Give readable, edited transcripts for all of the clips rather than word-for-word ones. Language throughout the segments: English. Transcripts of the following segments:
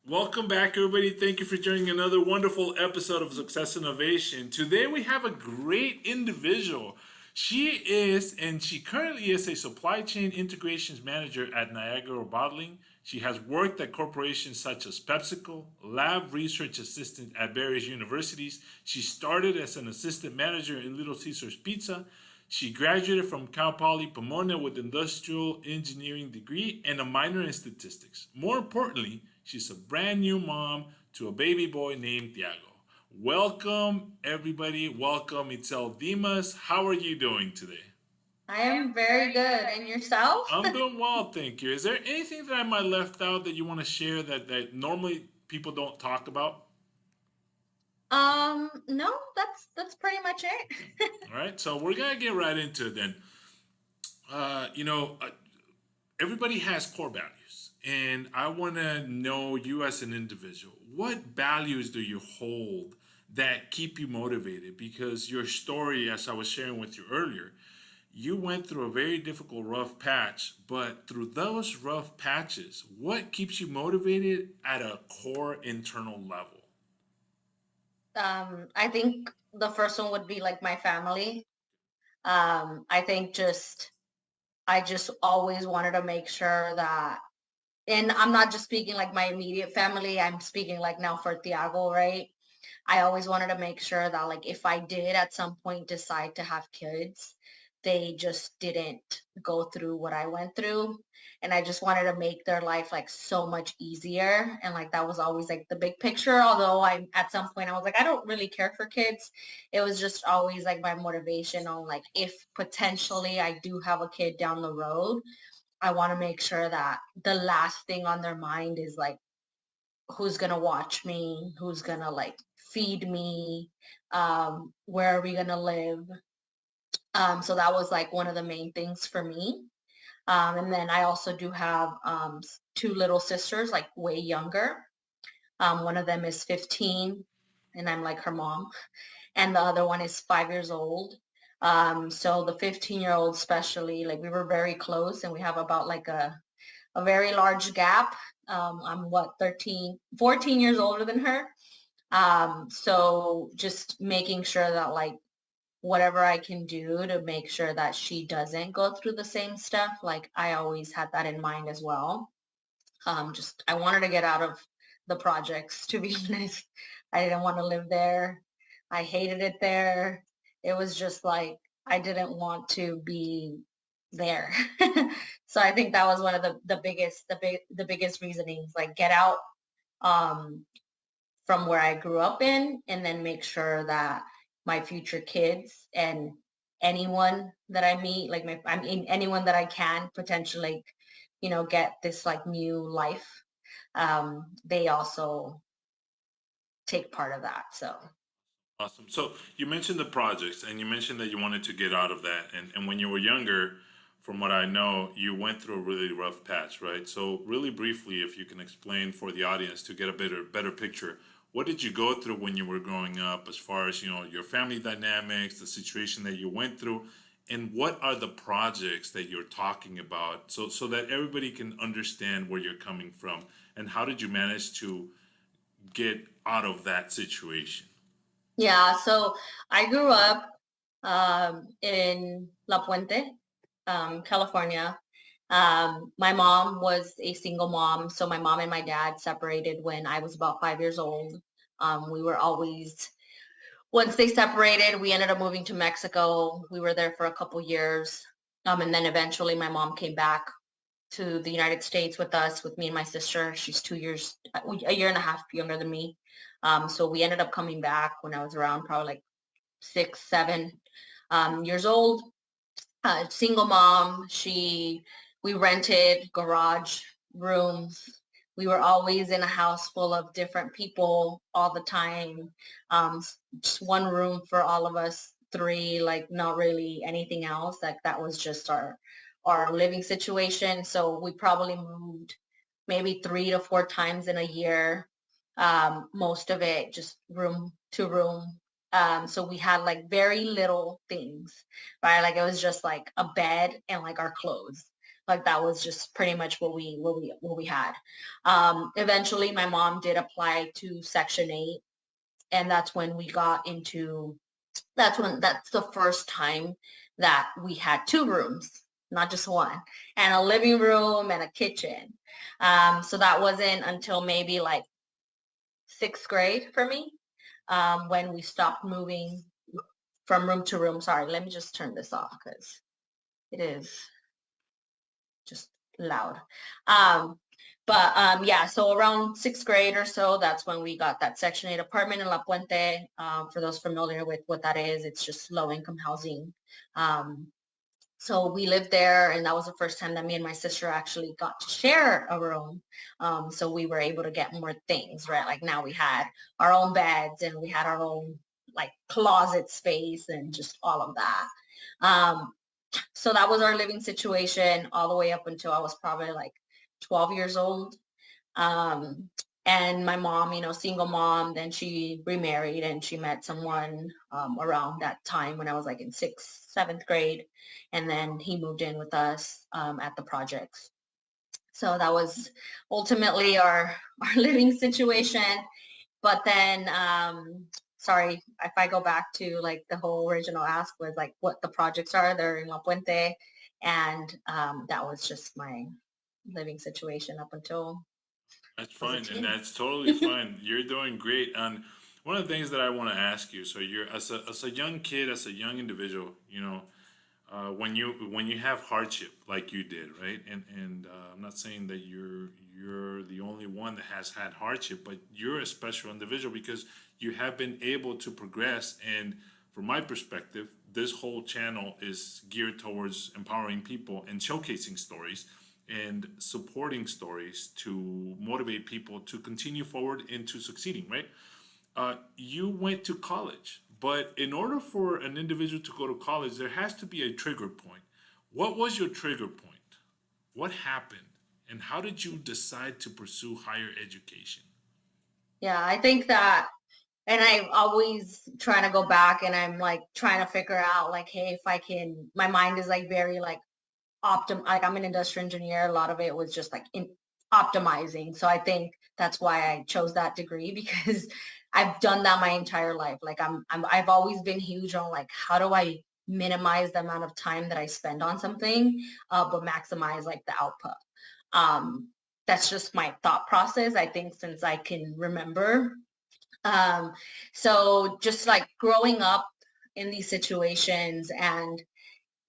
Welcome back, everybody. Thank you for joining another wonderful episode of Success Innovation. Today, we have a great individual. She currently is a supply chain integrations manager at Niagara Bottling. She has worked at corporations such as PepsiCo, lab research assistant at various universities. She started as an assistant manager in Little Caesars Pizza. She graduated from CalPoly Pomona with industrial engineering degree and a minor in statistics. More importantly, she's a brand new mom to a baby boy named Tiago. Welcome, everybody. Welcome, Itzhel Dimas. How are you doing today? I am very good. And yourself? I'm doing well, thank you. Is there anything that I might have left out that you want to share that normally people don't talk about? No, that's pretty much it. All right, so we're gonna get right into it then. You know, everybody has core values, and I want to know you as an individual. What values do you hold that keep you motivated? Because your story, as I was sharing with you earlier, you went through a very difficult, rough patch, but through those rough patches, what keeps you motivated at a core internal level? I think the first one would be like my family. I think I just always wanted to make sure that, and I'm not just speaking like my immediate family, I'm speaking like now for Tiago, right? I always wanted to make sure that like if I did at some point decide to have kids, they just didn't go through what I went through. And I just wanted to make their life like so much easier. And like that was always like the big picture. Although I at some point I was like, I don't really care for kids. It was just always like my motivation on like if potentially I do have a kid down the road, I want to make sure that the last thing on their mind is like who's gonna watch me, who's gonna like feed me, where are we gonna live. So that was like one of the main things for me. And then I also do have two little sisters, like way younger. One of them is 15, and I'm like her mom, and the other one is 5 years old. So the 15-year-old especially, like we were very close, and we have about like a very large gap. I'm what 13, 14 years older than her. So just making sure that like whatever I can do to make sure that she doesn't go through the same stuff, like I always had that in mind as well. Just I wanted to get out of the projects, to be honest. I didn't want to live there. I hated it there. It was just like I didn't want to be there. So I think that was one of the biggest reasonings, like get out um from where I grew up in, and then make sure that my future kids and anyone that I meet, like I mean, anyone that I can potentially, get this like new life, they also take part of that. So Awesome. So you mentioned the projects and you mentioned that you wanted to get out of that. And when you were younger, from what I know, you went through a really rough patch, right? So really briefly, if you can explain for the audience to get a better picture, what did you go through when you were growing up as far as, your family dynamics, the situation that you went through, and what are the projects that you're talking about so that everybody can understand where you're coming from and how did you manage to get out of that situation? yeah, so I grew up in La Puente, California. My mom was a single mom, so my mom and my dad separated when I was about 5 years old. We were always Once they separated, we ended up moving to Mexico. We were there for a couple years. And then eventually my mom came back to the United States with us, with me and my sister. She's 2 years, a year and a half younger than me. So we ended up coming back when I was around probably like 6, 7 years old. Single mom. We rented garage rooms. We were always in a house full of different people all the time. Just one room for all of us three, like not really anything else. Like that was just our living situation. So we probably moved maybe 3 to 4 times in a year. Most of it just room to room. So we had like very little things, right? Like it was just like a bed and like our clothes. Like that was just pretty much what we had. Eventually my mom did apply to Section 8, and that's when we got into that's the first time that we had two rooms, not just one, and a living room and a kitchen. So that wasn't until maybe like sixth grade for me, when we stopped moving from room to room. Sorry, let me just turn this off because it is just loud. Um, but yeah, so around sixth grade or so, that's when we got that Section 8 apartment in La Puente. For those familiar with what that is, it's just low income housing. Um, so we lived there, and that was the first time that me and my sister actually got to share a room. So we were able to get more things, right? Like now we had our own beds, and we had our own like closet space and just all of that. Um, so that was our living situation all the way up until I was probably like 12 years old. Um, and my mom, single mom, then she remarried and she met someone around that time when I was like in sixth, seventh grade. And then he moved in with us at the projects. So that was ultimately our living situation. But then, sorry, if I go back to like the whole original ask was like what the projects are, they're in La Puente. And that was just my living situation up until That's I was a fine, and teen. that's totally fine. You're doing great. And one of the things that I want to ask you, so you're as a young kid, as a young individual, when you have hardship like you did, right? And I'm not saying that you're the only one that has had hardship, but you're a special individual because you have been able to progress. And from my perspective, this whole channel is geared towards empowering people and showcasing stories and supporting stories to motivate people to continue forward into succeeding, right? You went to college, but in order for an individual to go to college, there has to be a trigger point. What was your trigger point? What happened? And how did you decide to pursue higher education? Yeah, I think that, and I always trying to go back and I'm like trying to figure out like, hey, if I can, my mind is like very like like I'm an industrial engineer. A lot of it was just like in optimizing. So I think that's why I chose that degree because I've done that my entire life. Like I've always been huge on like, how do I minimize the amount of time that I spend on something, but maximize like the output. Um, that's just my thought process. I think since I can remember. Um, so just like growing up in these situations and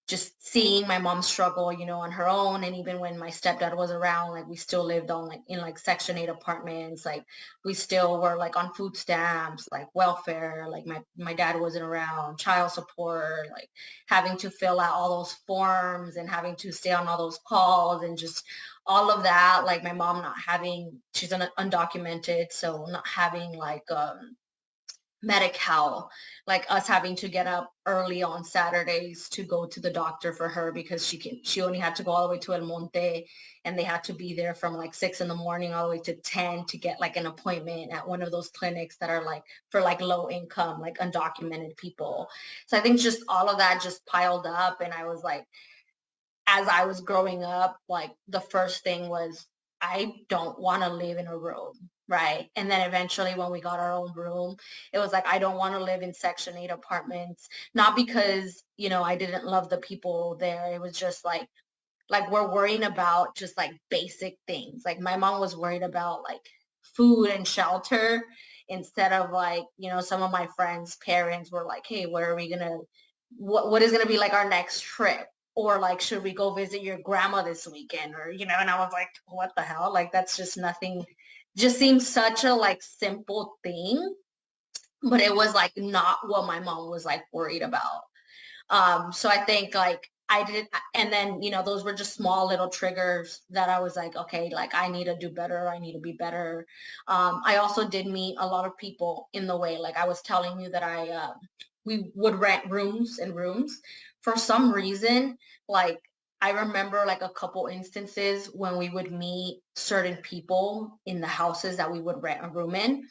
just seeing my mom struggle, on her own. And even when my stepdad was around, like we still lived on like in like Section 8 apartments. Like we still were like on food stamps, like welfare, like my dad wasn't around, child support, like having to fill out all those forms and having to stay on all those calls and just all of that. Like my mom not having, she's undocumented, so not having like Medi-Cal, like us having to get up early on Saturdays to go to the doctor for her because she only had to go all the way to El Monte, and they had to be there from like 6 in the morning all the way to 10 to get like an appointment at one of those clinics that are like for like low income, like undocumented people. So I think just all of that just piled up, and I was like, as I was growing up, like the first thing was I don't want to live in a room, right? And then eventually when we got our own room, it was like I don't want to live in Section 8 apartments, not because, I didn't love the people there. It was just like we're worrying about just like basic things. Like my mom was worried about like food and shelter instead of like, some of my friends' parents were like, hey, where are we gonna what is gonna be like our next trip? Or like, should we go visit your grandma this weekend? Or, and I was like, what the hell? Like that's just nothing, just seems such a like simple thing, but it was like not what my mom was like worried about. So I think like I did, and then, those were just small little triggers that I was like, okay, like I need to do better. I need to be better. I also did meet a lot of people in the way. Like I was telling you that we would rent rooms and rooms for some reason. Like I remember like a couple instances when we would meet certain people in the houses that we would rent a room in.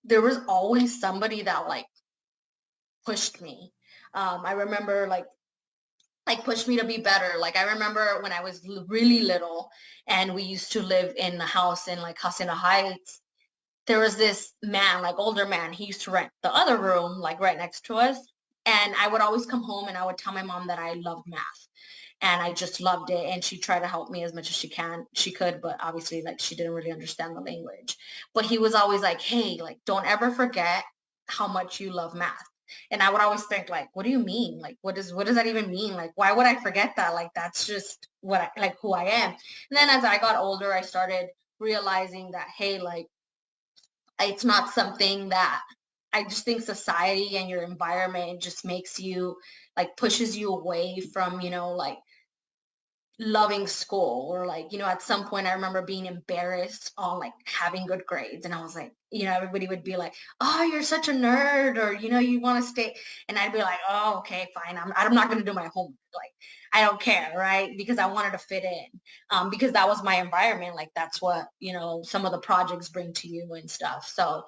There was always somebody that like pushed me. I remember like like pushed me to be better. Like I remember when I was really little and we used to live in a house in like Hacienda Heights. There was this man, like older man, he used to rent the other room, like right next to us. And I would always come home and I would tell my mom that I loved math and I just loved it. And she tried to help me as much as she could, but obviously like she didn't really understand the language. But he was always like, hey, like don't ever forget how much you love math. And I would always think like, what do you mean? Like, what does that even mean? Like, why would I forget that? Like, that's just like who I am. And then as I got older, I started realizing that, hey, like, it's not something that I just think society and your environment just makes you like pushes you away from, like loving school or like, at some point I remember being embarrassed on like having good grades. And I was like, everybody would be like, oh, you're such a nerd or, you want to stay. And I'd be like, oh, okay, fine. I'm not going to do my homework. Like, I don't care. Right. Because I wanted to fit in because that was my environment. Like that's what, some of the projects bring to you and stuff. So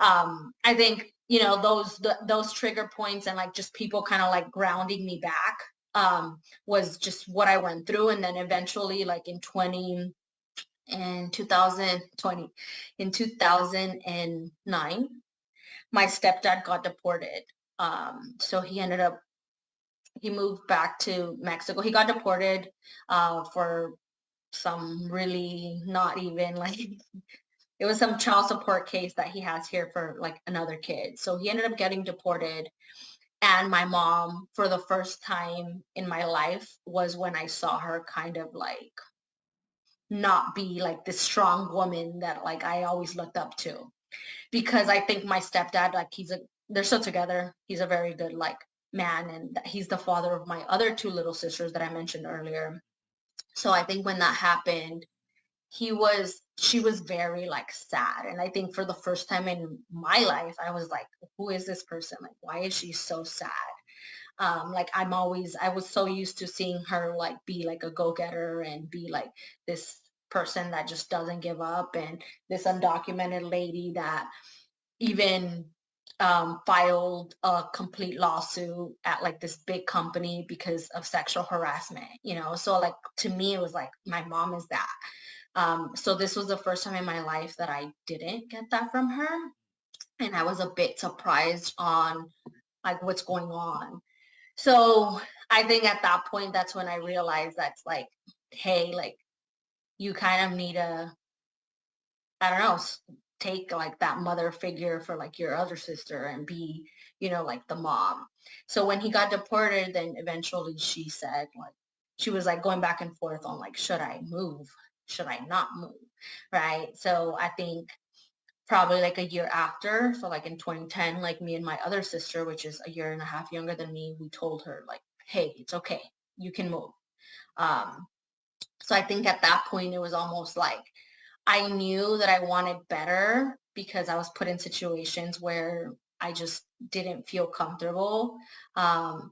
I think, those trigger points and like just people kind of like grounding me back was just what I went through. And then eventually, like in 2020, in 2009, my stepdad got deported. So he moved back to Mexico. He got deported for some really not even like, it was some child support case that he has here for like another kid. So he ended up getting deported. And my mom, for the first time in my life, was when I saw her kind of like not be like this strong woman that like I always looked up to. Because I think my stepdad, like they're still together. He's a very good like man, and he's the father of my other two little sisters that I mentioned earlier. So I think when that happened, she was very like sad. And I think for the first time in my life, I was like, who is this person? Like, why is she so sad? Like I was so used to seeing her like be like a go-getter and be like this person that just doesn't give up and this undocumented lady that even filed a complete lawsuit at like this big company because of sexual harassment, so like to me it was like my mom is that. So this was the first time in my life that I didn't get that from her, and I was a bit surprised on like what's going on. So I think at that point, that's when I realized that's like, hey, like you kind of need to, I don't know, take like that mother figure for like your other sister and be, like the mom. So when he got deported, then eventually she said, like, she was like going back and forth on like, should I move? Should I not move? Right. So I think probably like a year after, so like in 2010, like me and my other sister, which is a year and a half younger than me, we told her like, hey, it's okay, you can move. um so I think at that point it was almost like I knew that I wanted better because I was put in situations where I just didn't feel comfortable. um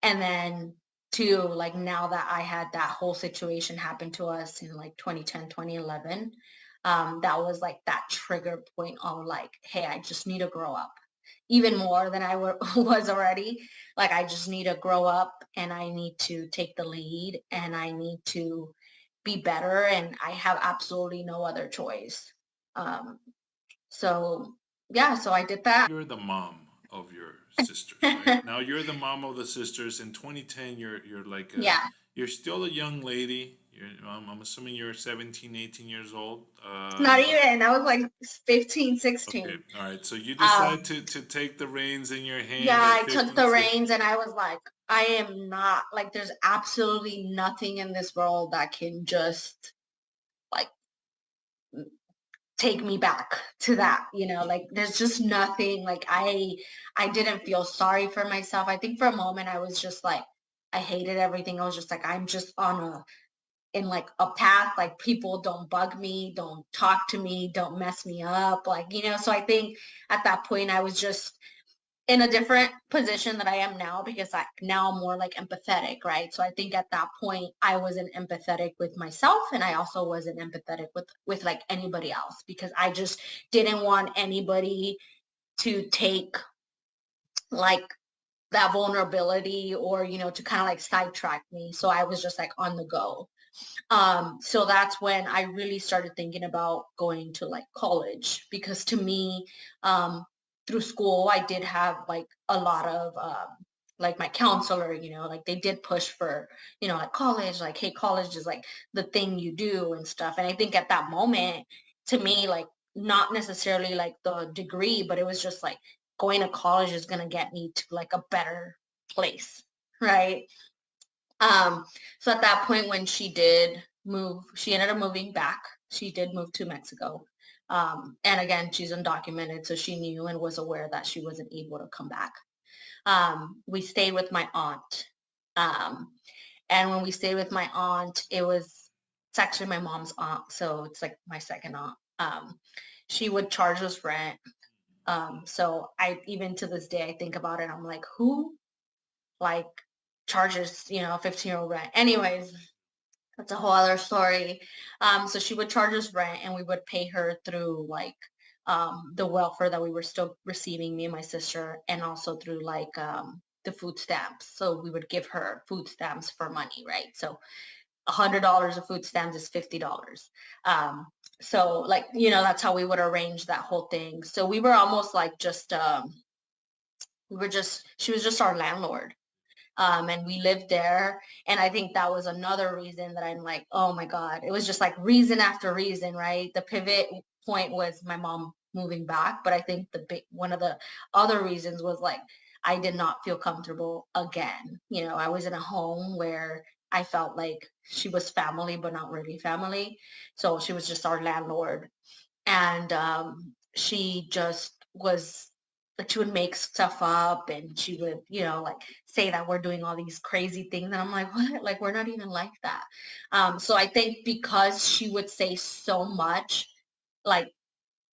and then too, like now that I had that whole situation happen to us in like 2010, 2011, that was like that trigger point on like, hey, I just need to grow up even more than was already. Like, I just need to grow up and I need to take the lead and I need to be better and I have absolutely no other choice. Um, so yeah, so I did that. You're the mom of your sisters, right? Now you're the mom of the sisters. In 2010, you're like Yeah, you're still a young lady. I'm assuming you're 17, 18 years old. not even. I was like 15, Okay, 16. all right. So you decide Um, to take the reins in your yeah, hand at I took 15, the 16. reins and I was like, I am not like, there's absolutely nothing in this world that can just like take me back to that, like there's just nothing. Like I didn't feel sorry for myself. I think for a moment I was just like, I hated everything. I was just like, I'm just in like a path, like people don't bug me, don't talk to me, don't mess me up, like, so I think at that point I was just in a different position that I am now because now I'm more like empathetic, right? So I think at that point I wasn't empathetic with myself and I also wasn't empathetic with like anybody else because I just didn't want anybody to take like that vulnerability or, to kind of like sidetrack me. So I was just like on the go. So that's when I really started thinking about going to like college because to me, um, through school, I did have like a lot of like my counselor, like they did push for, like college, like, hey, college is like the thing you do and stuff. And I think at that moment, to me, like not necessarily like the degree, but it was just like going to college is gonna get me to like a better place, right? Um, so at that point when she did move, she ended up moving back. She did move to Mexico. And again, she's undocumented, so she knew and was aware that she wasn't able to come back. We stayed with my aunt. Um, and when we stayed with my aunt, it's actually my mom's aunt, so it's like my second aunt. She would charge us rent. So I even to this day I think about it, I'm like, who like charges, 15-year-old rent. Anyways, that's a whole other story. So she would charge us rent and we would pay her through like the welfare that we were still receiving, me and my sister, and also through like the food stamps. So we would give her food stamps for money, right? So $100 of food stamps is $50. Um, so like, that's how we would arrange that whole thing. So we were almost like just she was just our landlord, and we lived there. And I think that was another reason that I'm like, oh my God, it was just like reason after reason, right? The pivot point was my mom moving back, but I think one of the other reasons was like I did not feel comfortable again. I was in a home where I felt like she was family, but not really family. So she was just our landlord, and she just was like she would make stuff up and she would like say that we're doing all these crazy things and I'm like, what? Like we're not even like that. So I think because she would say so much like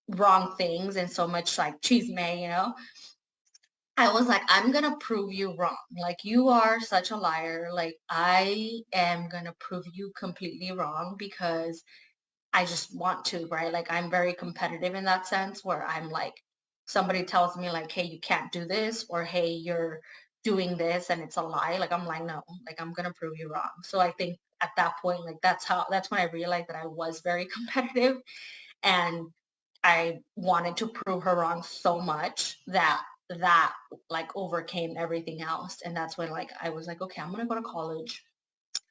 wrong things and so much like chisme, I was like, I'm gonna prove you wrong. Like you are such a liar. Like I am gonna prove you completely wrong because I just want to, right? Like I'm very competitive in that sense where I'm like, somebody tells me like, hey, you can't do this, or hey, you're doing this and it's a lie. Like I'm like, no, like I'm gonna prove you wrong. So I think at that point, like that's when I realized that I was very competitive and I wanted to prove her wrong so much that like overcame everything else. And that's when like I was like, okay, I'm gonna go to college.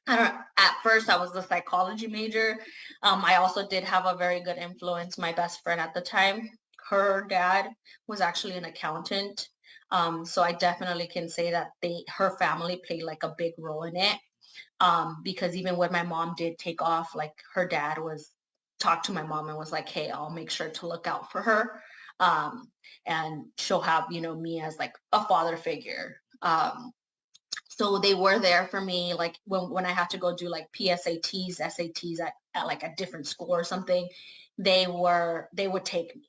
I don't at first I was the psychology major. I also did have a very good influence. My best friend at the time, her dad was actually an accountant. So I definitely can say that her family played like a big role in it. Because even when my mom did take off, like her dad was talked to my mom and was like, hey, I'll make sure to look out for her. Um, and she'll have, me as like a father figure. So they were there for me, like when I had to go do like PSATs, SATs at like a different school or something, they would take me.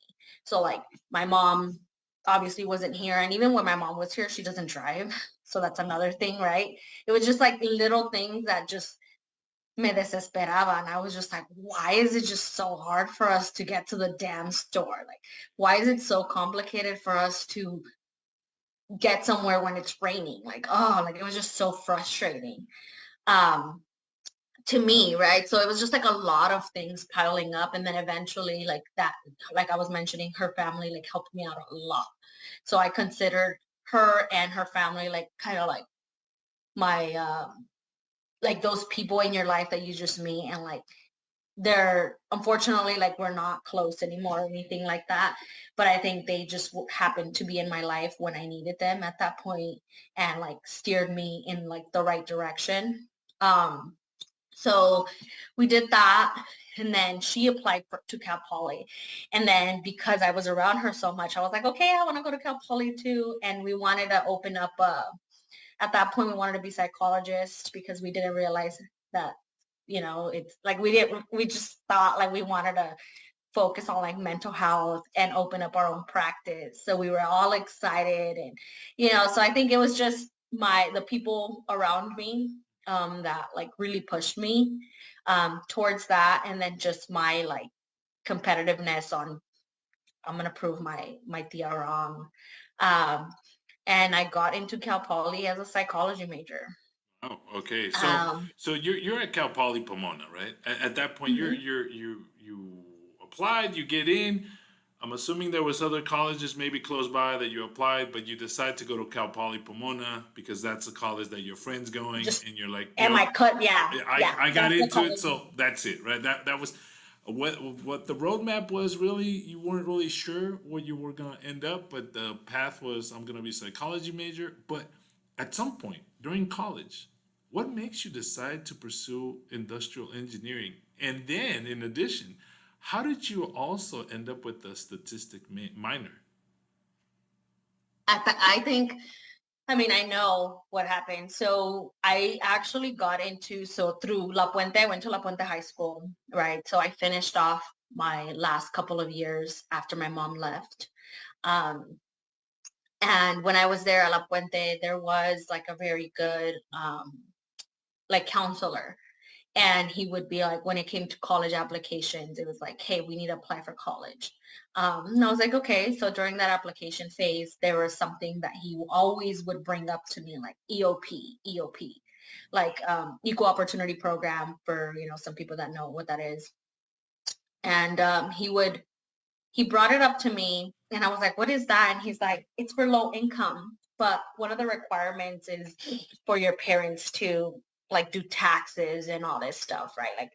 So like my mom obviously wasn't here, and even when my mom was here, she doesn't drive. So that's another thing, right? It was just like little things that just me desesperaba, and I was just like, why is it just so hard for us to get to the damn store? Like, why is it so complicated for us to get somewhere when it's raining? Like, oh, like it was just so frustrating um to me, right? So it was just like a lot of things piling up, and then eventually like that, like I was mentioning, her family like helped me out a lot. So I considered her and her family like kind of like my like those people in your life that you just meet, and like they're unfortunately like we're not close anymore or anything like that, but I think they just happened to be in my life when I needed them at that point and like steered me in like the right direction. So we did that, and then she applied to Cal Poly, and then because I was around her so much, I was like, okay, I want to go to Cal Poly too. And we wanted to open up at that point we wanted to be psychologists because we didn't realize that it's like we just thought like we wanted to focus on like mental health and open up our own practice. So we were all excited, and so I think it was just the people around me that like really pushed me towards that, and then just my like competitiveness on I'm gonna prove my tia wrong. Um, and I got into Cal Poly as a psychology major. Oh, okay. So Um, so you're at CalPoly Pomona, right? At that point, mhm. you applied, you get in. I'm assuming there was other colleges maybe close by that you applied, but you decide to go to CalPoly Pomona because that's the college that your friend's going, Just and you're like, am I cut? Yeah, yeah. I got That's the into it, college. so that's it, right? That was what the roadmap was. Really, you weren't really sure what you were gonna end up, but the path was I'm gonna be a psychology major. But at some point during college, what makes you decide to pursue industrial engineering? And then, in addition, how did you also end up with a minor? I think, I mean, I know what happened. So I actually got into, so through La Puente, I went to La Puente High School, right? So I finished off my last couple of years after my mom left. Um, and when I was there at La Puente, there was like a very good like counselor. And he would be like, when it came to college applications, it was like, hey, we need to apply for college. And I was like, okay. So during that application phase, there was something that he always would bring up to me, like EOP, like equal opportunity program for, some people that know what that is. And he brought it up to me and I was like, what is that? And he's like, it's for low income. But one of the requirements is for your parents to like do taxes and all this stuff, right? Like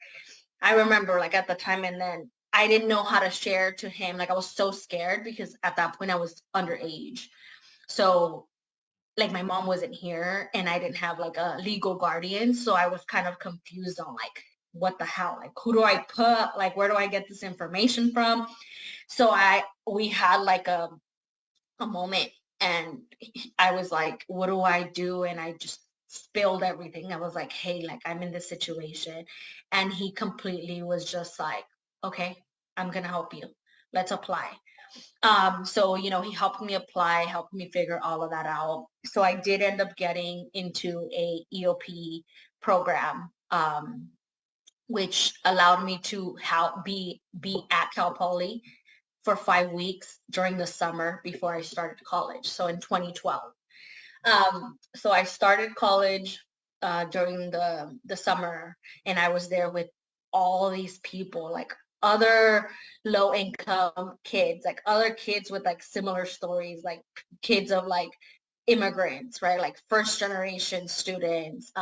I remember like at the time and then I didn't know how to share to him. Like I was so scared because at that point I was underage. So like my mom wasn't here and I didn't have like a legal guardian. So I was kind of confused on like, what the hell? Like who do I put? Like where do I get this information from? So we had like a moment and I was like, what do I do? And I just spilled everything. I was like, hey, like I'm in this situation. And he completely was just like, okay, I'm gonna help you. Let's apply. So he helped me apply, helped me figure all of that out. So I did end up getting into a EOP program, which allowed me to help be at Cal Poly for 5 weeks during the summer before I started college. So in 2012. So I started college during the summer, and I was there with all these people, like other low income kids, like other kids with like similar stories, like kids of like immigrants, right? Like first generation students,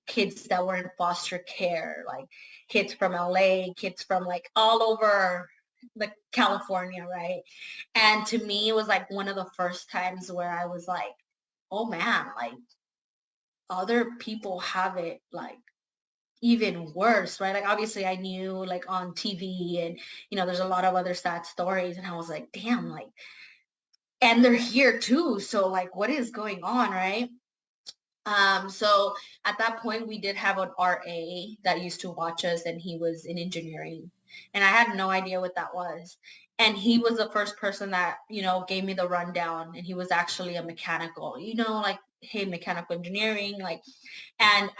kids that were in foster care, like kids from LA, kids from like all over the California, right? And to me, it was like one of the first times where I was like, oh man, like other people have it like even worse, right? Like obviously I knew like on TV and there's a lot of other sad stories and I was like, damn, like and they're here too. So like what is going on, right? So at that point we did have an RA that used to watch us and he was in engineering and I had no idea what that was. And he was the first person that, gave me the rundown and he was actually a mechanical, like, hey, mechanical engineering, like, and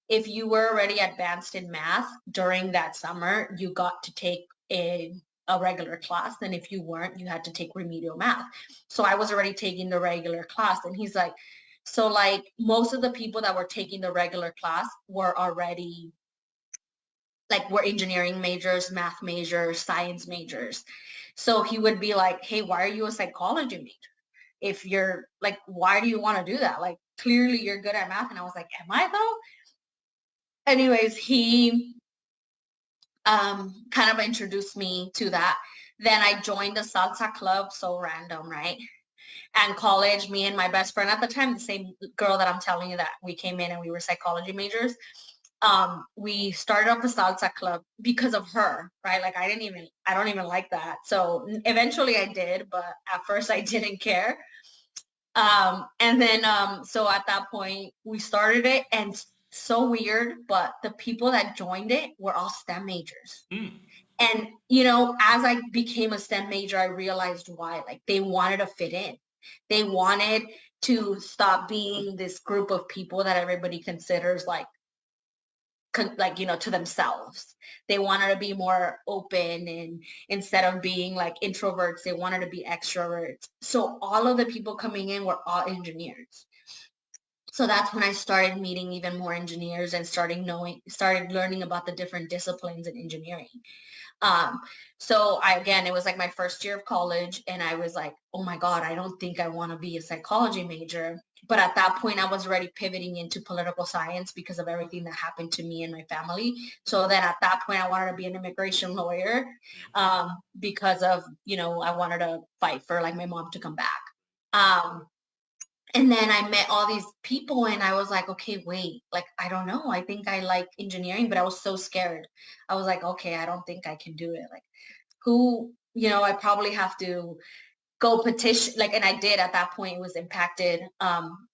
if you were already advanced in math during that summer, you got to take a regular class. And if you weren't, you had to take remedial math. So I was already taking the regular class. And he's like, so like most of the people that were taking the regular class were already like were engineering majors, math majors, science majors. So he would be like, hey, why are you a psychology major? If you're like, why do you want to do that? Like clearly you're good at math. And I was like, am I though? Anyways, he kind of introduced me to that. Then I joined the salsa club, so random, right? And college, me and my best friend at the time, the same girl that I'm telling you that we came in and we were psychology majors. We started up a salsa club because of her, right? Like I don't even like that. So eventually I did, but at first I didn't care. And then so at that point we started it and so weird, but the people that joined it were all STEM majors. Mm. And, as I became a STEM major, I realized why. Like they wanted to fit in. They wanted to stop being this group of people that everybody considers like like, to themselves. They wanted to be more open, and instead of being like introverts, they wanted to be extroverts. So all of the people coming in were all engineers. So that's when I started meeting even more engineers and started learning about the different disciplines in engineering. Um, so again, it was like my first year of college, and I was like, oh my God, I don't think I want to be a psychology major. But at that point, I was already pivoting into political science because of everything that happened to me and my family. So then at that point, I wanted to be an immigration lawyer, because of, I wanted to fight for like my mom to come back. Um, and then I met all these people, and I was like, okay, wait, like, I don't know. I think I like engineering, but I was so scared. I was like, okay, I don't think I can do it. Like, I probably have to go petition, like, and I did. At that point, it was impacted.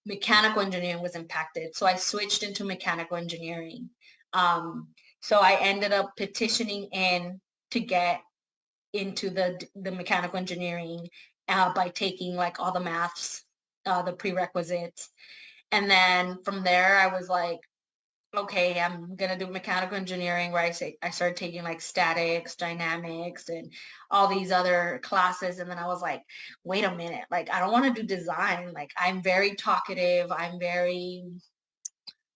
Mechanical engineering was impacted. So I switched into mechanical engineering. Um, so I ended up petitioning in to get into the mechanical engineering, by taking like all the maths, the prerequisites. And then from there, I was like, okay, I'm gonna do mechanical engineering, where I started taking like statics, dynamics, and all these other classes. And then I was like, wait a minute, like, I don't want to do design. Like, I'm very talkative. I'm very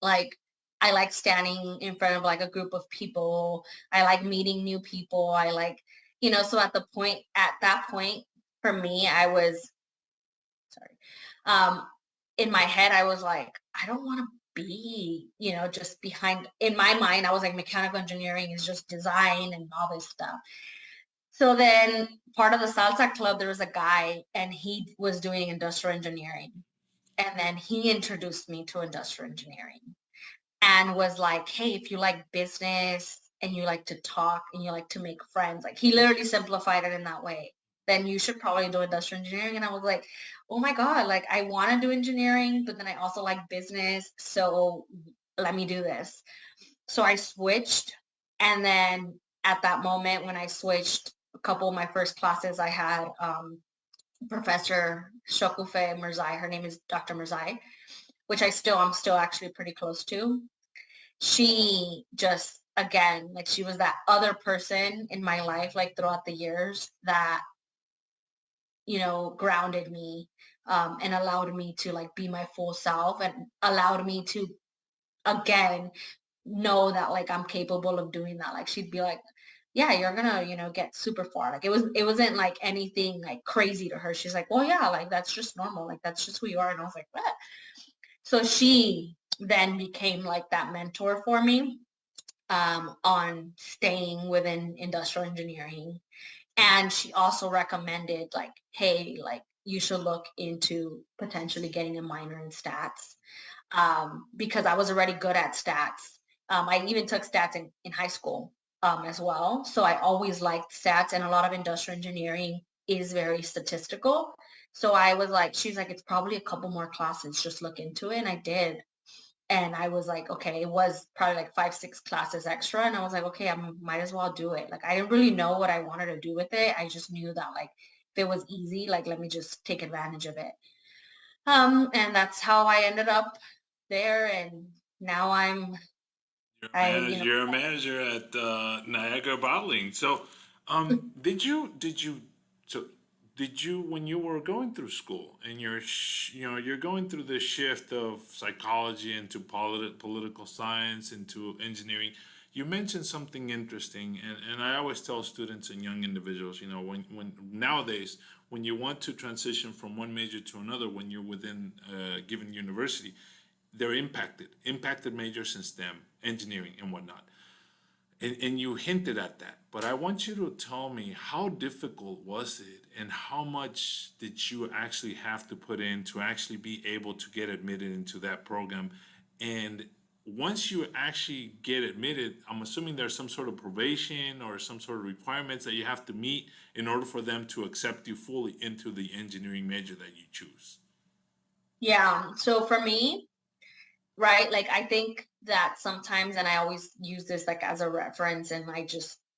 like, I like standing in front of like a group of people. I like meeting new people. I like, so at that point, for me, I was sorry. Um, in my head, I was like, I don't want to be, just behind. In my mind, I was like, mechanical engineering is just design and all this stuff. So then, part of the salsa club, there was a guy, and he was doing industrial engineering. And then he introduced me to industrial engineering, and was like, hey, if you like business and you like to talk and you like to make friends, like, he literally simplified it in that way, then you should probably do industrial engineering. And I was like, oh my God, like, I want to do engineering, but then I also like business. So let me do this. So I switched. And then at that moment, when I switched, a couple of my first classes, I had Professor Shokufe Mirzai. Her name is Dr. Mirzai, which I'm still actually pretty close to. She just, again, like, she was that other person in my life, like, throughout the years, that, grounded me, and allowed me to like be my full self, and allowed me to, again, know that like I'm capable of doing that. Like, she'd be like, yeah, you're gonna, get super far. Like, it wasn't like anything like crazy to her. She's like, well, yeah, like, that's just normal. Like, that's just who you are. And I was like, what? So she then became like that mentor for me, on staying within industrial engineering. And she also recommended, like, hey, like, you should look into potentially getting a minor in stats, because I was already good at stats. I even took stats in high school, as well. So I always liked stats, and a lot of industrial engineering is very statistical. So I was like, she's like, it's probably a couple more classes, just look into it. And I did. And I was like, okay, it was probably like 5, 6 classes extra. And I was like, okay, I might as well do it. Like, I didn't really know what I wanted to do with it. I just knew that, like, if it was easy, like, let me just take advantage of it. And that's how I ended up there. And now You're a manager at Niagara Bottling. So, did you so did you when you were going through school and you're going through this shift of psychology into political science into engineering? You mentioned something interesting, and I always tell students and young individuals, when nowadays when you want to transition from one major to another, when you're within a given university, they're impacted majors in STEM, engineering, and whatnot. And you hinted at that, but I want you to tell me, how difficult was it, and how much did you actually have to put in to actually be able to get admitted into that program? And once you actually get admitted, I'm assuming there's some sort of probation or some sort of requirements that you have to meet in order for them to accept you fully into the engineering major that you choose. yeah. So for me, right, like, I think that sometimes, and I always use this like as a reference, and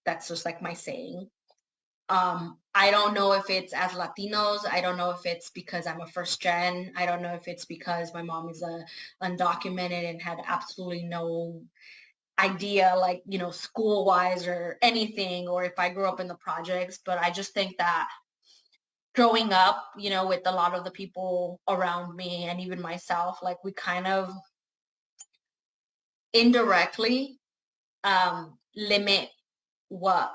that's just like my saying. I don't know if it's as Latinos. I don't know if it's because I'm a first gen. I don't know if it's because my mom is undocumented and had absolutely no idea, like, school wise or anything, or if I grew up in the projects, but I just think that growing up, with a lot of the people around me and even myself, like we kind of indirectly limit what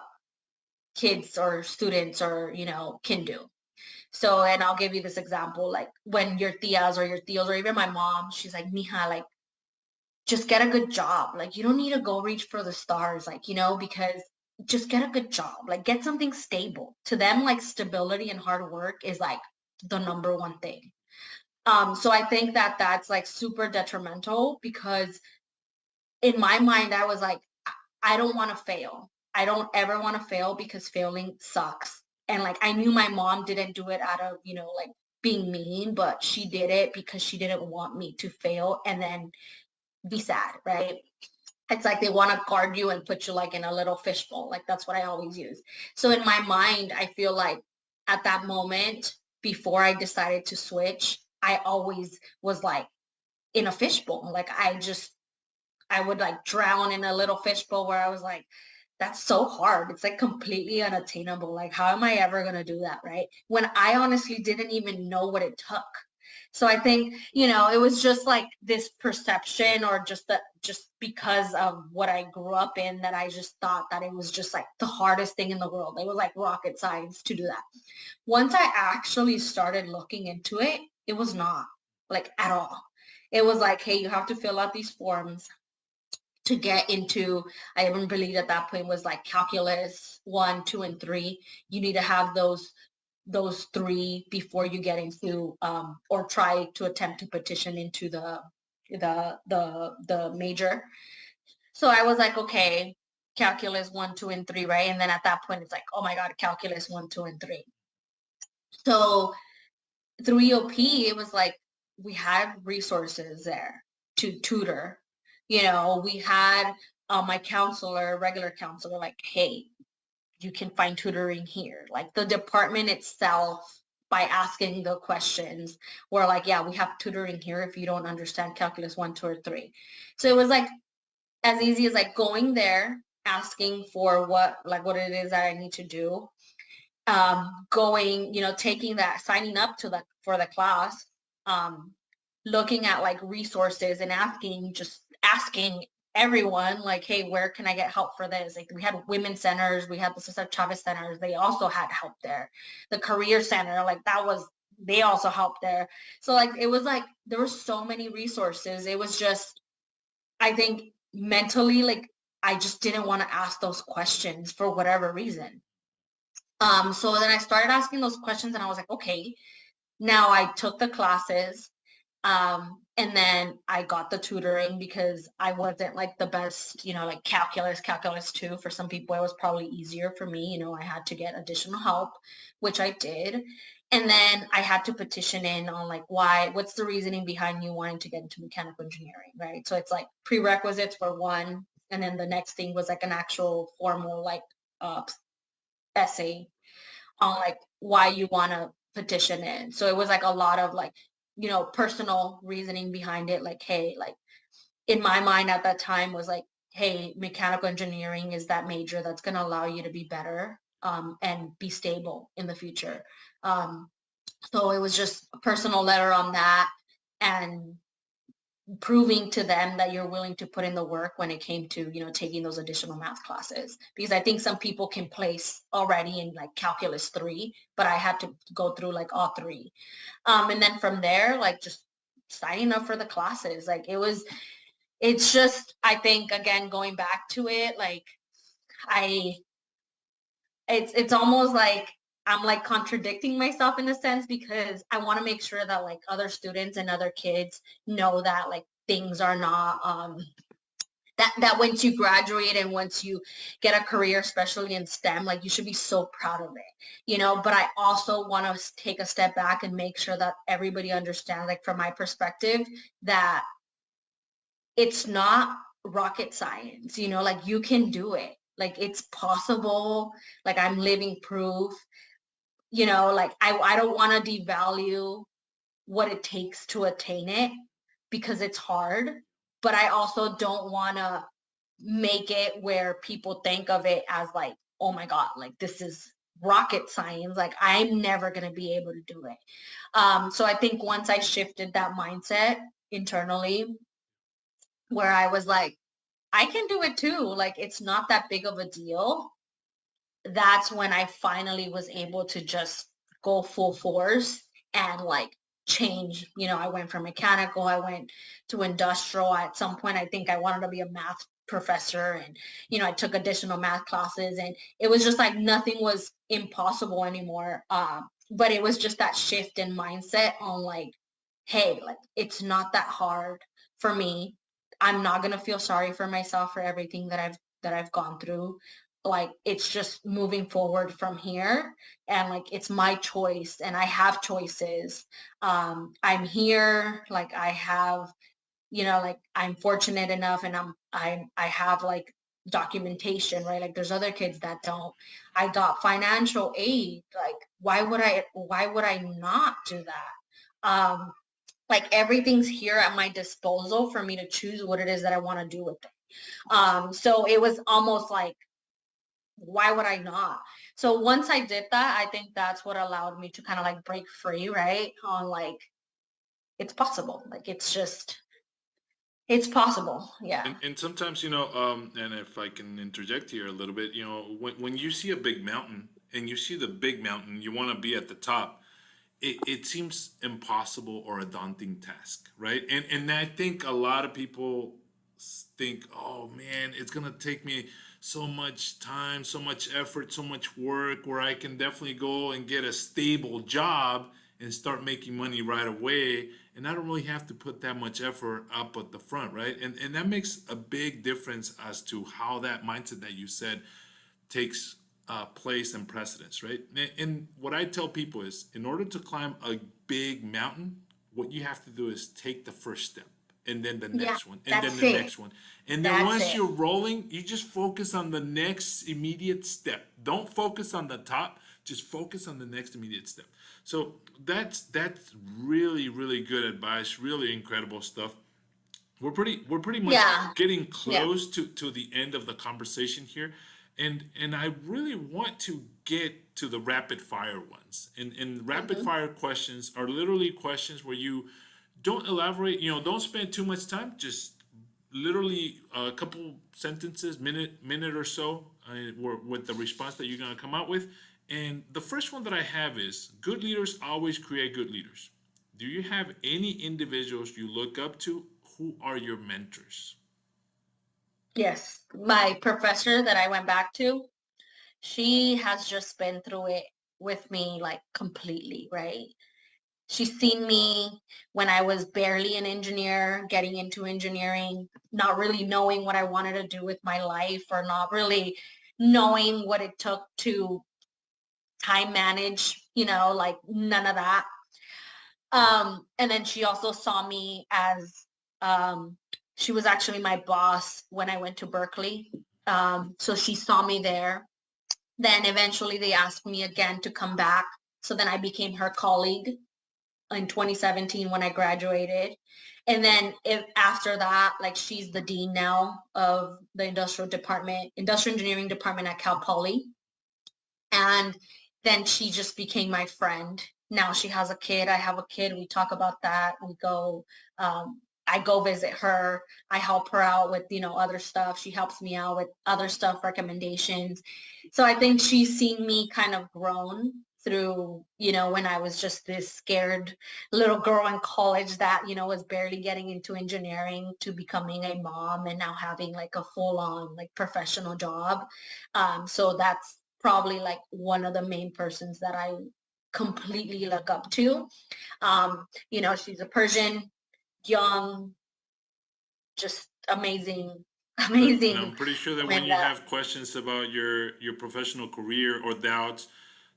kids or students or can do. So, and I'll give you this example, like when your tias or your tios or even my mom, she's like, mija, like just get a good job. Like you don't need to go reach for the stars, like, because just get a good job, like get something stable. To them, like stability and hard work is like the number one thing. So I think that that's like super detrimental because in my mind, I was like, I don't want to fail. I don't ever want to fail because failing sucks. And like I knew my mom didn't do it out of, like being mean, but she did it because she didn't want me to fail and then be sad, right? It's like they want to guard you and put you like in a little fishbowl. Like that's what I always use. So in my mind, I feel like at that moment before I decided to switch, I always was like in a fishbowl. Like I would like drown in a little fishbowl where I was like, that's so hard. It's like completely unattainable. Like, how am I ever going to do that? Right. When I honestly didn't even know what it took. So I think, it was just like this perception or just because of what I grew up in that I just thought that it was just like the hardest thing in the world. It was like rocket science to do that. Once I actually started looking into it, it was not like at all. It was like, hey, you have to fill out these forms to get into. I even believe at that point was like calculus 1, 2, and 3. You need to have those three before you get into or try to attempt to petition into the major. So I was like, okay, calculus 1, 2, and 3, right? And then at that point it's like, oh my god, calculus 1, 2, and 3. So through EOP, it was like we had resources there to tutor. We had my counselor, regular counselor, like, hey, you can find tutoring here. Like the department itself, by asking the questions, were like, yeah, we have tutoring here if you don't understand calculus 1, 2, or 3. So it was like as easy as like going there, asking for what it is that I need to do, going, taking that, signing up for the class, um, looking at like resources and asking everyone like, hey, where can I get help for this? Like we had women's centers, we had the Cesar Chavez centers, they also had help there. The career center, like they also helped there. So like it was like there were so many resources. It was just, I think mentally, like I just didn't want to ask those questions for whatever reason. So then I started asking those questions and I was like, okay, now I took the classes. And then I got the tutoring because I wasn't like the best, like calculus 2. For some people, it was probably easier. For me, I had to get additional help, which I did. And then I had to petition in on like, what's the reasoning behind you wanting to get into mechanical engineering, right? So it's like prerequisites for one. And then the next thing was like an actual formal like essay on like why you want to petition in. So it was like a lot of like, personal reasoning behind it. Like, hey, like in my mind at that time was like, hey, mechanical engineering is that major that's going to allow you to be better and be stable in the future. So it was just a personal letter on that and proving to them that you're willing to put in the work when it came to taking those additional math classes, because I think some people can place already in like calculus 3, but I had to go through like all three, and then from there like just signing up for the classes. Like it's just, I think, again, going back to it, like I it's almost like I'm like contradicting myself in a sense, because I want to make sure that like other students and other kids know that like things are not that once you graduate and once you get a career, especially in STEM, like you should be so proud of it. But I also want to take a step back and make sure that everybody understands, like from my perspective, that it's not rocket science, like you can do it. Like it's possible. Like I'm living proof. Like I don't want to devalue what it takes to attain it because it's hard, but I also don't want to make it where people think of it as like, oh my God, like this is rocket science. Like I'm never going to be able to do it. So I think once I shifted that mindset internally, where I was like, I can do it too. Like it's not that big of a deal. That's when I finally was able to just go full force and like change. I went from mechanical, I went to industrial. At some point, I think I wanted to be a math professor, and I took additional math classes, and it was just like nothing was impossible anymore. But it was just that shift in mindset on like, hey, like it's not that hard for me. I'm not gonna feel sorry for myself for everything that I've gone through. Like it's just moving forward from here, and like it's my choice and I have choices. I'm here, like I have, like I'm fortunate enough, and I have like documentation, right? Like there's other kids that don't. I got financial aid. Like why would I not do that? Like everything's here at my disposal for me to choose what it is that I want to do with it. So it was almost like, why would I not? So once I did that, I think that's what allowed me to kind of like break free, right? On like, it's possible. Like it's possible. Yeah. And sometimes, and if I can interject here a little bit, when you see a big mountain and you see the big mountain, you want to be at the top. It seems impossible or a daunting task, right? And I think a lot of people think, oh man, it's gonna take me so much time, so much effort, so much work, where I can definitely go and get a stable job and start making money right away. And I don't really have to put that much effort up at the front, right? And that makes a big difference as to how that mindset that you said takes place and precedence, right? And what I tell people is, in order to climb a big mountain, what you have to do is take the first step, and then the Yeah. next one, and then That's the it. next one. And then That's once it. you're rolling, you just focus on the next immediate step. Don't focus on the top, just focus on the next immediate step. So that's really, really good advice, really incredible stuff. We're pretty much Yeah. getting Yeah. close to the end of the conversation here, and I really want to get to the rapid fire ones. And rapid Hmm. fire questions are literally questions where you don't elaborate, don't spend too much time, just literally a couple sentences, minute or so, with the response that you're going to come out with. And the first one that I have is, good leaders always create good leaders. Do you have any individuals you look up to? Who are your mentors? Yes. My professor that I went back to, she has just been through it with me like completely, right? She's seen me when I was barely an engineer, getting into engineering, not really knowing what I wanted to do with my life, or not really knowing what it took to time manage, like none of that. And then she also saw me as, um, she was actually my boss when I went to Berkeley. So she saw me there. Then eventually they asked me again to come back. So then I became her colleague in 2017 when I graduated. And then after that, like she's the dean now of the industrial engineering department at CalPoly. And then she just became my friend. Now she has a kid. I have a kid. We talk about that. I go visit her. I help her out with, other stuff. She helps me out with other stuff, recommendations. So I think she's seen me kind of grown through, when I was just this scared little girl in college that, was barely getting into engineering, to becoming a mom and now having like a full on like professional job. So that's probably like one of the main persons that I completely look up to. She's a Persian, young, just amazing, And amazing I'm pretty sure that when woman you that have questions about your professional career or doubts,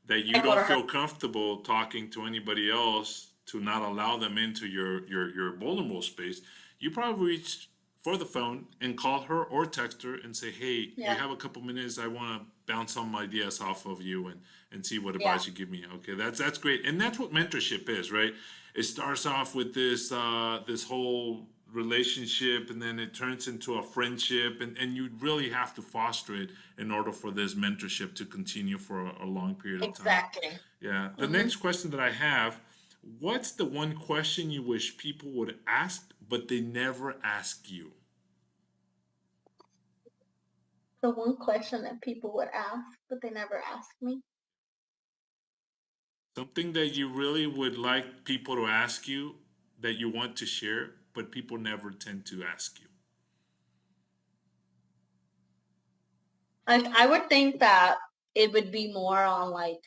that I you go don't to her. feel comfortable talking to anybody else, to not allow them into your vulnerable space, you probably reach for the phone and call her or text her and say, hey, you Yeah, have a couple minutes, I want to bounce some ideas off of you and see what yeah, advice you give me. Okay, that's great. And that's what mentorship is, right? It starts off with this whole relationship, and then it turns into a friendship, and you really have to foster it in order for this mentorship to continue for a long period of time. Exactly. Yeah. The Hmm. next question that I have: what's the one question you wish people would ask, but they never ask you? The one question that people would ask, but they never ask me. Something that you really would like people to ask you that you want to share, but people never tend to ask you. I would think that it would be more on like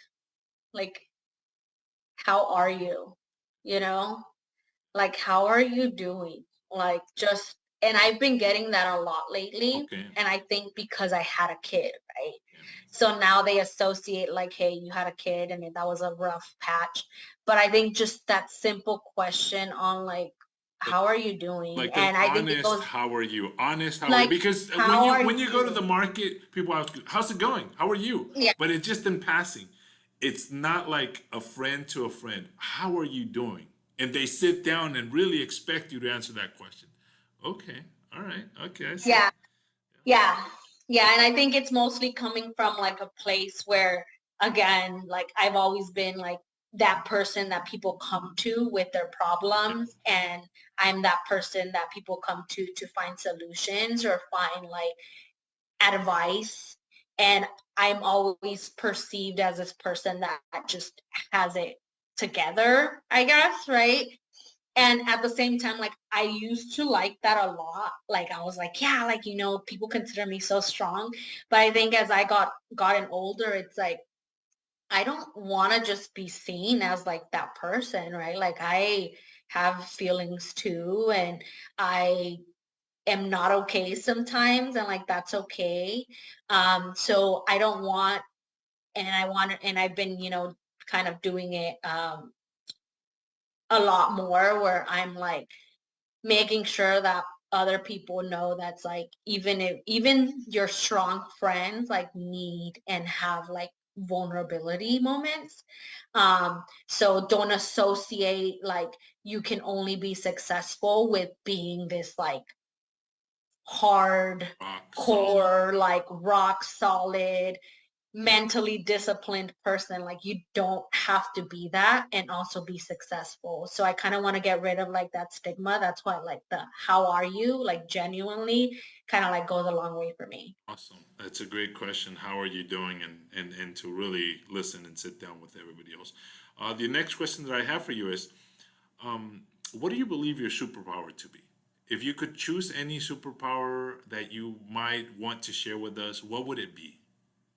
how are you? You know? Like how are you doing? Like just and I've been getting that a lot lately. Okay. And I think because I had a kid, right? Yeah. So now they associate like, hey, you had a kid and that was a rough patch. But I think just that simple question on like, Like how are you doing? like an And I think it honest goes how are you? Honest how are you? like, Because when how you are when you go to the you? market, people ask you, how's it going? How are you? Yeah. But it's just in passing. It's not like a friend to a friend. How are you doing? And they sit down and really expect you to answer that question. Okay. All right. Okay, I see. Yeah. Yeah. Yeah. And I think it's mostly coming from like a place where, again, like I've always been like that person that people come to with their Yeah. problems. And I'm that person that people come to find solutions or find like advice. And I'm always perceived as this person that just has it together, I guess, right? And at the same time, like I used to like that a lot. Like I was like, yeah, like people consider me so strong. But I think as I gotten older, it's like I don't want to just be seen as like that person, right? Like I have feelings too, and I am not okay sometimes, and like that's okay. So I don't want, and I've been, kind of doing it a lot more where I'm like making sure that other people know that's like even your strong friends like need and have like vulnerability moments. So don't associate like you can only be successful with being this like hard Rock solid. core like rock solid mentally disciplined person. Like you don't have to be that and also be successful. So I kind of want to get rid of like that stigma. That's why like the how are you like genuinely kind of like goes a long way for me. Awesome. That's a great question. How are you doing? And to really listen and sit down with everybody else. The next question that I have for you is, what do you believe your superpower to be? If you could choose any superpower that you might want to share with us, what would it be?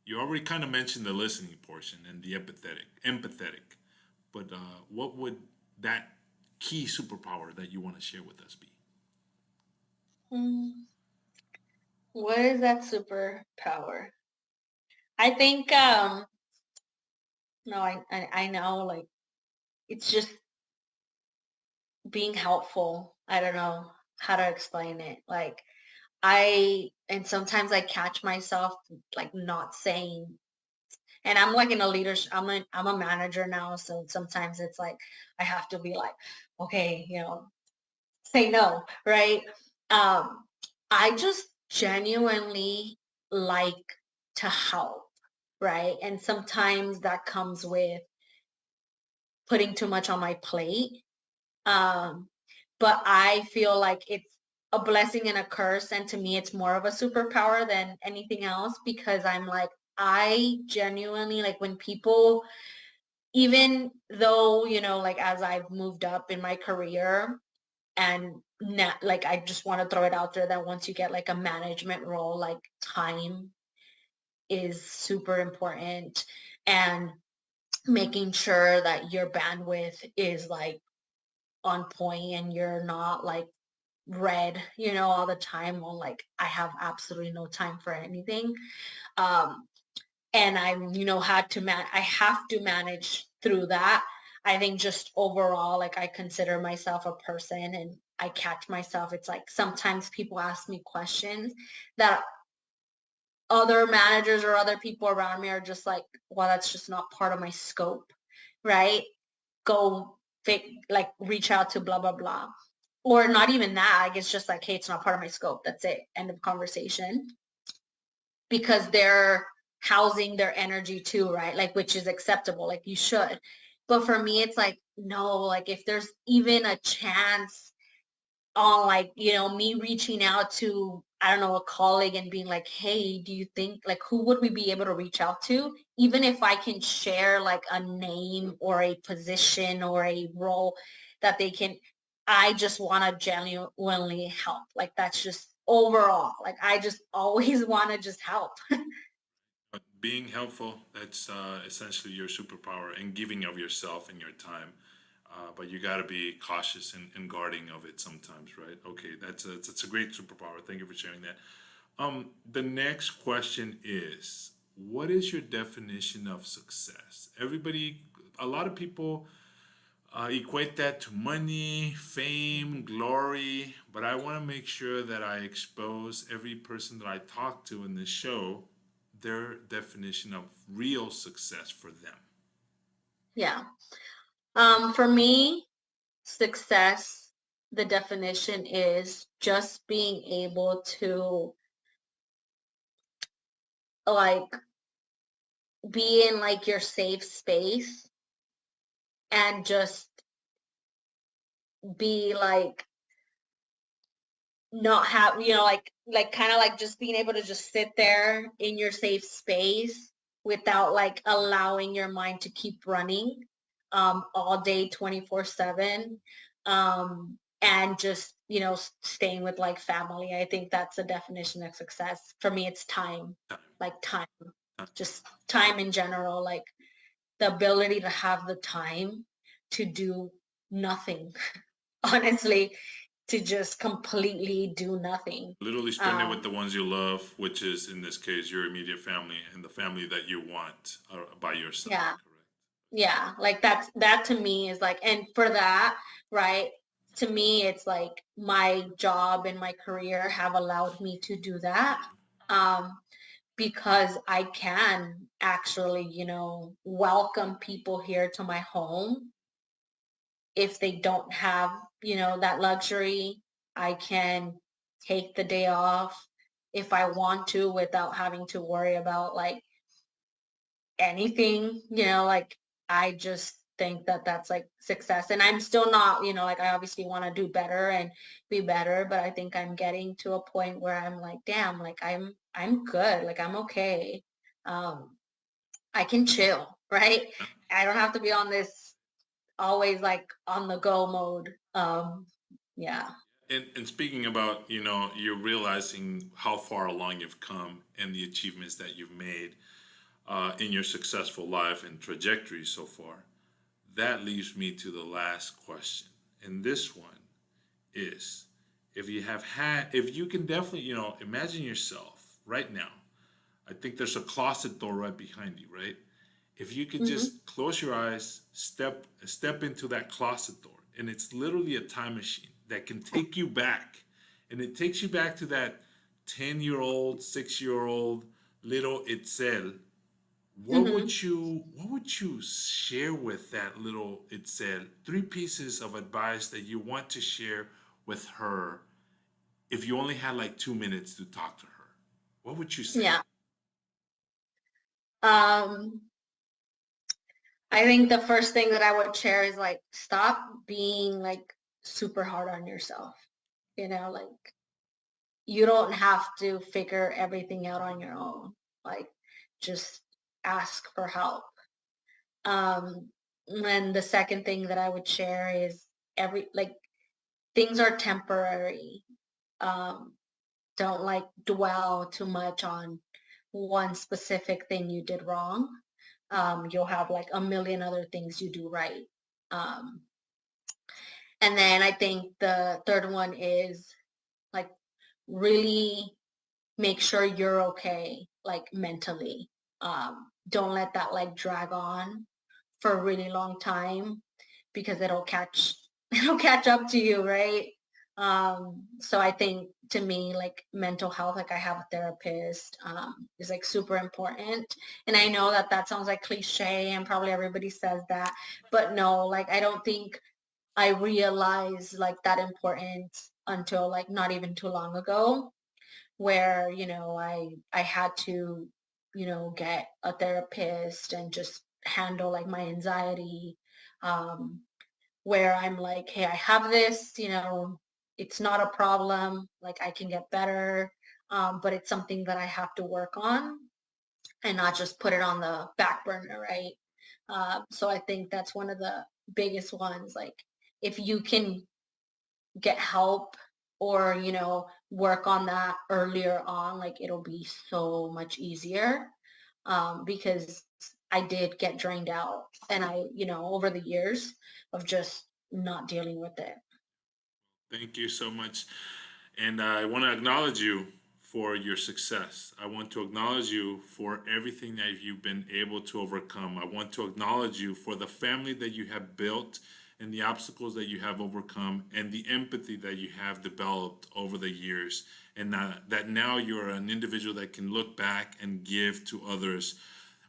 You already kind of mentioned the listening portion and the empathetic, but what would that key superpower that you want to share with us be? Mm, what is that superpower? I think no, I know like it's just being helpful. I don't know how to explain it. Like and sometimes I catch myself like not saying, and I'm like in a leadership, I'm a manager now. So sometimes it's like, I have to be like, okay, say no. Right. Um, I just genuinely like to help. Right. And sometimes that comes with putting too much on my plate. Um, but I feel like it's a blessing and a curse. And to me, it's more of a superpower than anything else because I'm like, I genuinely like when people, even though, like as I've moved up in my career and not like, I just want to throw it out there that once you get like a management role, like time is super important and making sure that your bandwidth is like on point and you're not like read, all the time on like I have absolutely no time for anything. Um and I, had to I have to manage through that. I think just overall, like I consider myself a person and I catch myself. It's like sometimes people ask me questions that other managers or other people around me are just like, well, that's just not part of my scope, right? Go like reach out to blah blah blah. or not even that, like, it's just like, hey, it's not part of my scope. That's it. End of conversation. Because they're housing their energy too, right? Like, which is acceptable, like you should. But for me, it's like, no, like if there's even a chance on like, me reaching out to, I don't know, a colleague and being like, hey, do you think like who would we be able to reach out to? Even if I can share like a name or a position or a role that they can, I just want to genuinely help. Like that's just overall. Like I just always want to just help. But being helpful, that's essentially your superpower, and giving of yourself and your time. But you got to be cautious and guarding of it sometimes, right? Okay, that's a great superpower. Thank you for sharing that. The next question is, what is your definition of success? Everybody, a lot of people equate that to money, fame, glory, but I want to make sure that I expose every person that I talk to in this show their definition of real success for them. Yeah. For me, success, the definition is just being able to like be in like your safe space and just be like not have like kind of like just being able to just sit there in your safe space without like allowing your mind to keep running all day 24/7 and just staying with like family. I think that's the definition of success for me. It's time, Time, like time, time. just time in general, like the ability to have the time to do nothing. Honestly, to just completely do nothing. Literally spend it with Um, the ones you love, which is in this case your immediate family and the family that you want by your side. yeah, Correct. yeah, like that to me is like, and for that, right? To me, it's like my job and my career have allowed me to do that. Um, because I can actually, welcome people here to my home if they don't have, that luxury. I can take the day off if I want to without having to worry about like anything, like I just think that that's like success. And I'm still not, like I obviously want to do better and be better, but I think I'm getting to a point where I'm like, damn, like I'm good, like I'm okay. Um I can chill, right? Yeah. I don't have to be on this always like on the go mode. Yeah. And speaking about, you're realizing how far along you've come and the achievements that you've made in your successful life and trajectory so far. That leads me to the last question. And this one is, if you can definitely, imagine yourself right now. I think there's a closet door right behind you, right? If you could Hmm. just close your eyes, step into that closet door, and it's literally a time machine that can take you back, and it takes you back to that 10-year-old, 6-year-old little Itzel. Hmm. What would you share with that little Itzel? Three pieces of advice that you want to share with her if you only had like 2 minutes to talk to her. What would you say? Yeah. Um, I think the first thing that I would share is like stop being like super hard on yourself. Like you don't have to figure everything out on your own. Like just ask for help. And the second thing that I would share is every like things are temporary. Um, don't like dwell too much on one specific thing you did wrong. You'll have like a million other things you do right. Um, and then I think the third one is like really make sure you're okay, like mentally. Don't let that like drag on for a really long time because it'll catch it'll catch up to you, right? So I think to me, like mental health, like I have a therapist, is like super important. And I know that that sounds like cliche and probably everybody says that, but no, like I don't think I realized like that importance until like not even too long ago, where, I had to, get a therapist and just handle like my anxiety, um, where I'm like, hey, I have this, it's not a problem, like I can get better, but it's something that I have to work on and not just put it on the back burner, right? So I think that's one of the biggest ones. Like, if you can get help or, work on that earlier on, like it'll be so much easier. Because I did get drained out and over the years of just not dealing with it. Thank you so much. And I want to acknowledge you for your success. I want to acknowledge you for everything that you've been able to overcome. I want to acknowledge you for the family that you have built and the obstacles that you have overcome and the empathy that you have developed over the years. And that now you're an individual that can look back and give to others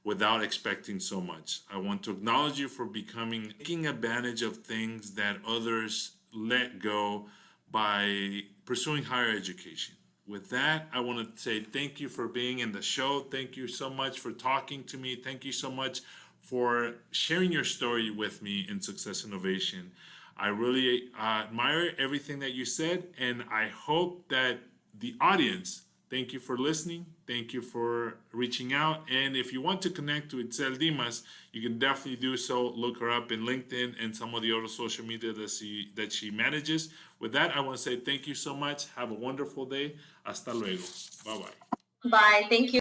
without expecting so much. I want to acknowledge you for becoming taking advantage of things that others let go by pursuing higher education. With that, I want to say thank you for being in the show. Thank you so much for talking to me. Thank you so much for sharing your story with me in Success Innovation. I really admire everything that you said, and I hope that the audience, thank you for listening. Thank you for reaching out. And if you want to connect with Itzhel Dimas, you can definitely do so. Look her up in LinkedIn and some of the other social media that she manages. With that, I want to say thank you so much. Have a wonderful day. Hasta luego. Bye bye. Bye. Thank you.